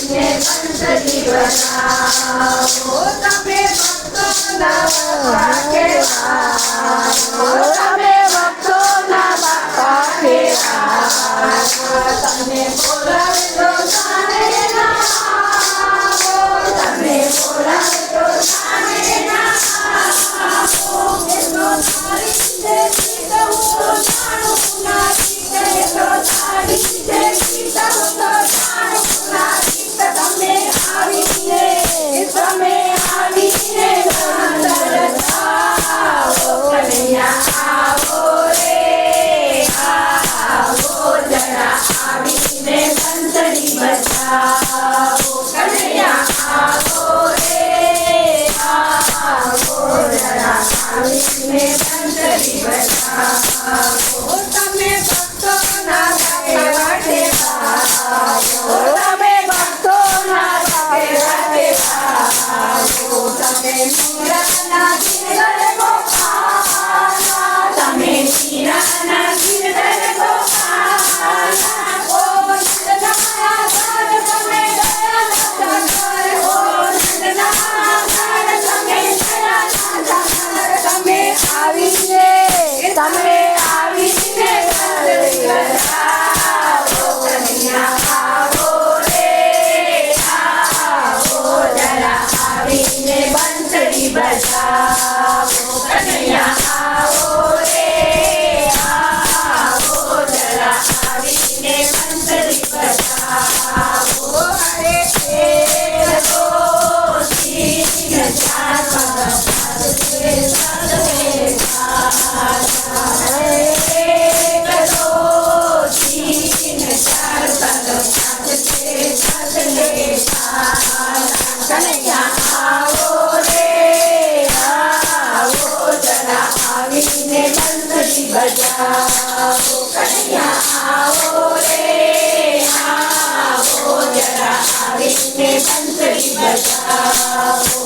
આવીને બંસરી બજાવો. તમે ભક્તોના બાપા કેવા, તમે ભક્તોના બાપા કેવા. તમે બોલાવે તો જાણે ના આવો, તમે બોલાવે તો જાણે ના આવો. એટલો તારી દેવી તો હું જાણું નથી, એટલો તારી દેવી તો હું જાણું નથી. તમે આવીને અંદર જાઓ, કનૈયા આવો રે આવો, જરા આવીને બંસરી બજાવો. કનૈયા આવો રે આવો, જરા આવીને બંસરી બજાવો. તમે ભક્તોના કેવા કેવા, તમે ભક્તોના કેવા કેવા. તમે મીરાના ગિરધર ગોપાલા, તમે મીરાના ગિરધર ગોપાલા. ઓ નંદના ઘર તમે દયાના ઘર, ઓ નંદના ઘર તમે દયાના ઘર. તમે આવીને બંસરી બજાવો. કનૈયા આવો રે આવો, જરા આવીને બંસરી બજાવો. કનૈયા આવો રે આવો, જરા આવીને બંસરી બજાવો. અરે એક દો તીન ચાર પગ સાધે સાધે સાધા. એક દો તીન ચાર પગ સાધે સાધે સાધા. કનૈયા આવો રે આવો, જરા આવીને બંસરી બજાવો. કનૈયા આવો રે આવો, જરા આવીને બંસરી બજાવો.